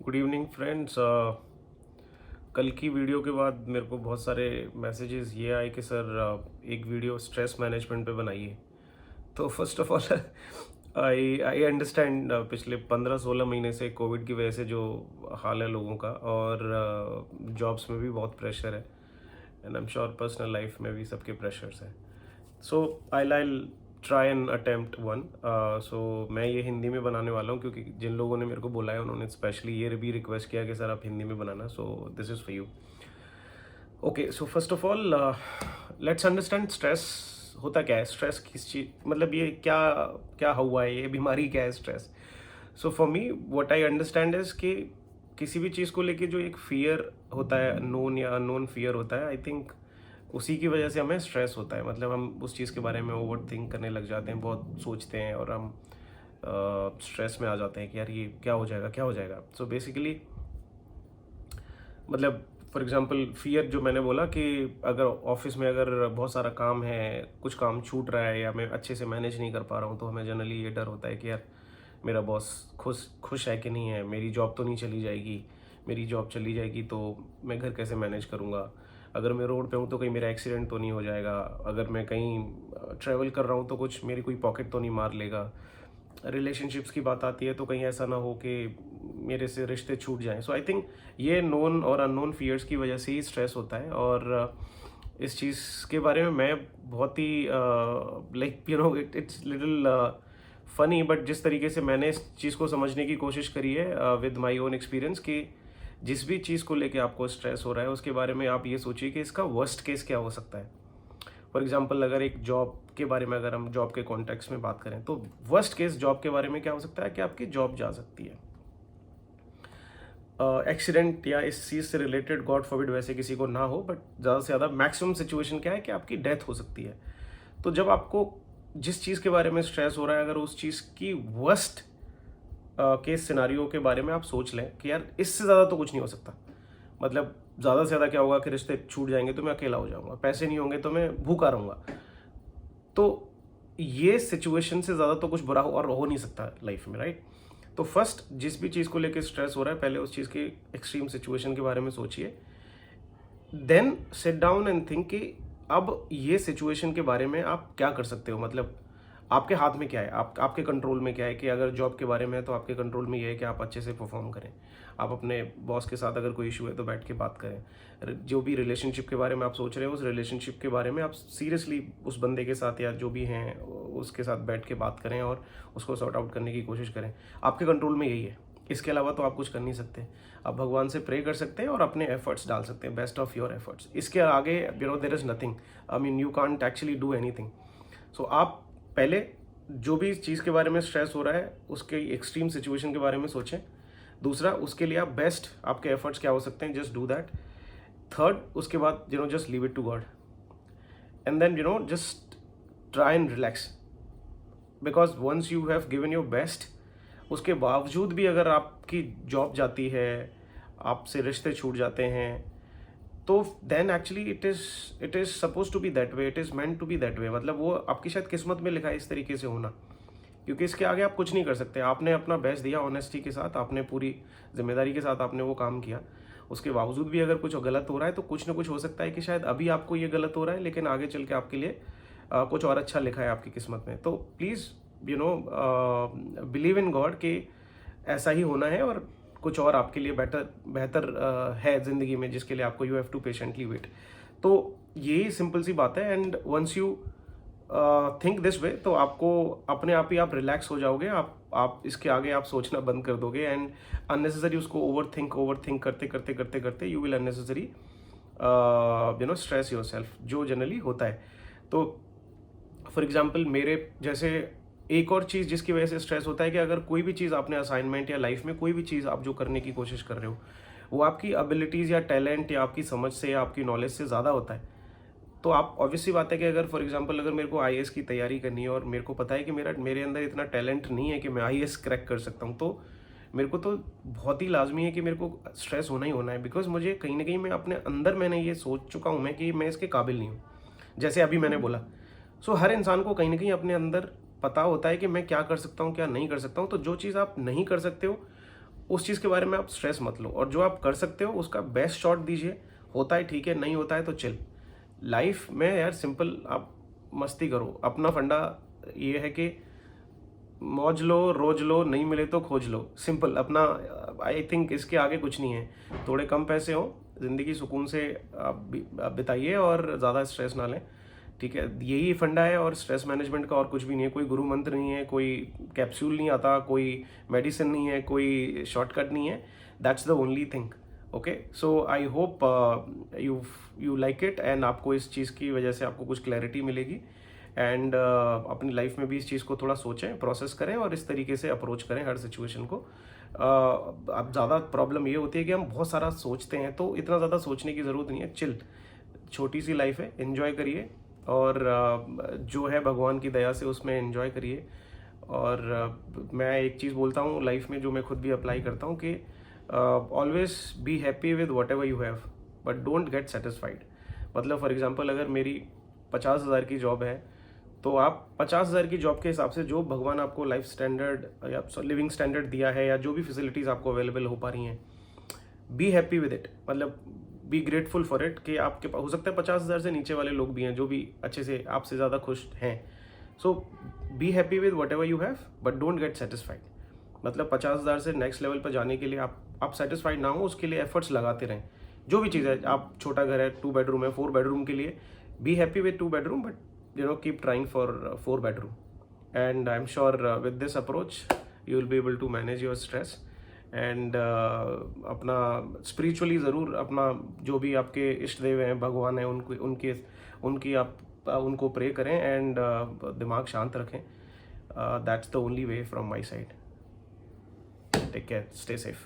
Good evening friends. कल की video के बाद मेरे को बहुत सारे मैसेजेस ये आए कि सर एक वीडियो स्ट्रेस मैनेजमेंट पे बनाइए। तो first of all I I understand पिछले 15-16 महीने से कोविड की वजह से जो हाल है लोगों का, और जॉब्स में भी बहुत प्रेशर है, and I am sure personal life में भी सबके प्रेशर्स हैं। So I try and attempt one. So मैं ये हिंदी में बनाने वाला हूँ क्योंकि जिन लोगों ने मेरे को बोला है उन्होंने स्पेशली ये भी रिक्वेस्ट किया कि सर आप हिंदी में बनाना, so this is for you. Okay, so first of all let's understand stress होता क्या है। स्ट्रेस किस चीज़, मतलब ये क्या क्या हुआ है, ये बीमारी क्या है stress. So for me what I understand is कि किसी भी चीज़ को लेके जो एक फियर होता है, नोन या अननोन फियर होता है, आई थिंक उसी की वजह से हमें स्ट्रेस होता है। मतलब हम उस चीज़ के बारे में ओवर थिंक करने लग जाते हैं, बहुत सोचते हैं, और हम स्ट्रेस में आ जाते हैं कि यार ये क्या हो जाएगा क्या हो जाएगा। सो बेसिकली मतलब फॉर एग्जांपल फियर जो मैंने बोला कि अगर ऑफिस में अगर बहुत सारा काम है, कुछ काम छूट रहा है या मैं अच्छे से मैनेज नहीं कर पा रहा हूँ, तो हमें जनरली ये डर होता है कि यार मेरा बॉस खुश खुश है कि नहीं है, मेरी जॉब तो नहीं चली जाएगी, मेरी जॉब चली जाएगी तो मैं घर कैसे मैनेज करूँगा, अगर मैं रोड पे हूँ तो कहीं मेरा एक्सीडेंट तो नहीं हो जाएगा, अगर मैं कहीं ट्रैवल कर रहा हूँ तो कुछ मेरी कोई पॉकेट तो नहीं मार लेगा, रिलेशनशिप्स की बात आती है तो कहीं ऐसा ना हो कि मेरे से रिश्ते छूट जाएं। सो आई थिंक ये नोन और अननोन फियर्स की वजह से ही स्ट्रेस होता है। और इस चीज़ के बारे में मैं बहुत ही like it's little funny, but जिस तरीके से मैंने इस चीज़ को समझने की कोशिश करी है विद माय ओन एक्सपीरियंस, कि जिस भी चीज़ को लेके आपको स्ट्रेस हो रहा है उसके बारे में आप ये सोचिए कि इसका वर्स्ट केस क्या हो सकता है। फॉर एग्जाम्पल अगर एक जॉब के बारे में, अगर हम जॉब के कॉन्टेक्स्ट में बात करें, तो वर्स्ट केस जॉब के बारे में क्या हो सकता है कि आपकी जॉब जा सकती है, एक्सीडेंट या इस चीज़ से रिलेटेड गॉड फॉरबिड वैसे किसी को ना हो, बट ज़्यादा से ज़्यादा मैक्सिमम सिचुएशन क्या है कि आपकी डेथ हो सकती है। तो जब आपको जिस चीज़ के बारे में स्ट्रेस हो रहा है, अगर उस चीज़ की वर्स्ट केस सिनारियो के बारे में आप सोच लें कि यार इससे ज़्यादा तो कुछ नहीं हो सकता, मतलब ज़्यादा से ज़्यादा क्या होगा कि रिश्ते छूट जाएंगे तो मैं अकेला हो जाऊंगा, पैसे नहीं होंगे तो मैं भूखा रहूँगा, तो ये सिचुएशन से ज़्यादा तो कुछ बुरा और हो नहीं सकता लाइफ में, राइट। तो फर्स्ट जिस भी चीज़ को लेकर स्ट्रेस हो रहा है, पहले उस चीज़ के एक्सट्रीम सिचुएशन के बारे में सोचिए, then sit down and think कि अब ये सिचुएशन के बारे में आप क्या कर सकते हो। मतलब आपके हाथ में क्या है, आपके कंट्रोल में क्या है। कि अगर जॉब के बारे में है तो आपके कंट्रोल में ये है कि आप अच्छे से परफॉर्म करें, आप अपने बॉस के साथ अगर कोई इशू है तो बैठ के बात करें। जो भी रिलेशनशिप के बारे में आप सोच रहे हो, उस रिलेशनशिप के बारे में आप सीरियसली उस बंदे के साथ या जो भी हैं उसके साथ बैठ के बात करें और उसको सॉर्ट आउट करने की कोशिश करें। आपके कंट्रोल में यही है, इसके अलावा तो आप कुछ कर नहीं सकते। आप भगवान से प्रे कर सकते हैं और अपने एफर्ट्स डाल सकते हैं, बेस्ट ऑफ योर एफर्ट्स। इसके आगे there is nothing, I mean you can't actually do anything. So आप पहले जो भी चीज़ के बारे में स्ट्रेस हो रहा है उसके एक्सट्रीम सिचुएशन के बारे में सोचें। दूसरा, उसके लिए आप बेस्ट आपके एफर्ट्स क्या हो सकते हैं, जस्ट डू दैट। थर्ड, उसके बाद just leave it to God, and then just try and relax, because once you have given your best, उसके बावजूद भी अगर आपकी जॉब जाती है, आपसे रिश्ते छूट जाते हैं, तो then actually it is suppose to be that way, it is meant to be that way. मतलब वो आपकी शायद किस्मत में लिखा है इस तरीके से होना, क्योंकि इसके आगे आप कुछ नहीं कर सकते। आपने अपना बेस्ट दिया, ऑनेस्टी के साथ, आपने पूरी जिम्मेदारी के साथ आपने वो काम किया। उसके बावजूद भी अगर कुछ गलत हो रहा है तो कुछ ना कुछ हो सकता है कि शायद अभी आपको ये गलत हो रहा है, लेकिन आगे चल के आपके लिए कुछ और अच्छा लिखा है आपकी किस्मत में। तो प्लीज़ बिलीव इन गॉड कि ऐसा ही होना है, और कुछ और आपके लिए बेहतर है ज़िंदगी में, जिसके लिए आपको you have to patiently wait. तो यही सिंपल सी बात है, and once you think this way, तो आपको अपने आप ही आप रिलैक्स हो जाओगे। आप इसके आगे आप सोचना बंद कर दोगे, एंड अननेसेसरी उसको ओवर थिंक करते करते करते करते you will unnecessary stress your self, जो जनरली होता है। तो फॉर एग्जाम्पल मेरे जैसे एक और चीज़ जिसकी वजह से स्ट्रेस होता है कि अगर कोई भी चीज़ आपने असाइनमेंट या लाइफ में कोई भी चीज़ आप जो करने की कोशिश कर रहे हो, वो आपकी एबिलिटीज़ या टैलेंट या आपकी समझ से या आपकी नॉलेज से ज़्यादा होता है, तो आप ऑब्वियसली बात है कि अगर फॉर एग्जांपल अगर मेरे को आईएएस की तैयारी करनी है और मेरे को पता है कि मेरे अंदर इतना टैलेंट नहीं है कि मैं आईएएस क्रैक कर सकता हूँ, तो मेरे को तो बहुत ही लाजमी है कि मेरे को स्ट्रेस होना ही होना है। बिकॉज मुझे कहीं ना कहीं मैं अपने अंदर मैंने ये सोच चुका हूँ मैं कि मैं इसके काबिल नहीं हूँ, जैसे अभी मैंने बोला। सो हर इंसान को कहीं ना कहीं अपने अंदर पता होता है कि मैं क्या कर सकता हूँ क्या नहीं कर सकता हूँ। तो जो चीज़ आप नहीं कर सकते हो उस चीज़ के बारे में आप स्ट्रेस मत लो, और जो आप कर सकते हो उसका बेस्ट शॉट दीजिए। होता है ठीक है, नहीं होता है तो चिल। लाइफ में यार सिंपल आप मस्ती करो। अपना फंडा ये है कि मौज लो, रोज लो, नहीं मिले तो खोज लो, सिंपल अपना। आई थिंक इसके आगे कुछ नहीं है। थोड़े कम पैसे हो, ज़िंदगी सुकून से आप बिताइए और ज़्यादा स्ट्रेस ना लें, ठीक है। यही फंडा है, और स्ट्रेस मैनेजमेंट का और कुछ भी नहीं है। कोई गुरु मंत्र नहीं है, कोई कैप्सूल नहीं आता, कोई मेडिसिन नहीं है, कोई शॉर्टकट नहीं है। That's the only thing. Okay, so I hope you like it, and आपको इस चीज़ की वजह से आपको कुछ क्लैरिटी मिलेगी। एंड अपनी लाइफ में भी इस चीज़ को थोड़ा सोचें, प्रोसेस करें, और इस तरीके से अप्रोच करें हर सिचुएशन को। अब ज़्यादा प्रॉब्लम ये होती है कि हम बहुत सारा सोचते हैं, तो इतना ज़्यादा सोचने की ज़रूरत नहीं है। चिल, छोटी सी लाइफ है, एंजॉय करिए, और जो है भगवान की दया से उसमें एंजॉय करिए। और मैं एक चीज़ बोलता हूँ लाइफ में, जो मैं खुद भी अप्लाई करता हूँ, कि always be happy with what ever you have, but don't get satisfied. मतलब फॉर एग्जांपल, अगर मेरी 50,000 की जॉब है, तो आप 50,000 की जॉब के हिसाब से जो भगवान आपको लाइफ स्टैंडर्ड या लिविंग स्टैंडर्ड दिया है, या जो भी फैसिलिटीज़ आपको अवेलेबल हो पा रही हैं, बी हैप्पी विद इट। मतलब बी ग्रेटफुल फॉर इट, कि आपके पास हो सकता है 50,000 से नीचे वाले लोग भी हैं जो भी अच्छे से आपसे ज़्यादा खुश हैं। So be happy with whatever you have, but don't get satisfied. मतलब 50,000 से नेक्स्ट लेवल पर जाने के लिए आप सेटिस्फाइड ना हो, उसके लिए एफर्ट्स लगाते रहें। जो भी चीज़ है, आप छोटा घर है, 2 बेडरूम है, 4 बेडरूम के लिए B happy with 2 bedroom, but keep trying for 4 bedroom. And I'm sure with this approach you will be able to manage your stress, and अपना spiritually ज़रूर अपना जो भी आपके इष्ट देव हैं, भगवान हैं, उनकी आप उनको प्रे करें, एंड दिमाग शांत रखें। That's the only way from my side. Take care, stay safe.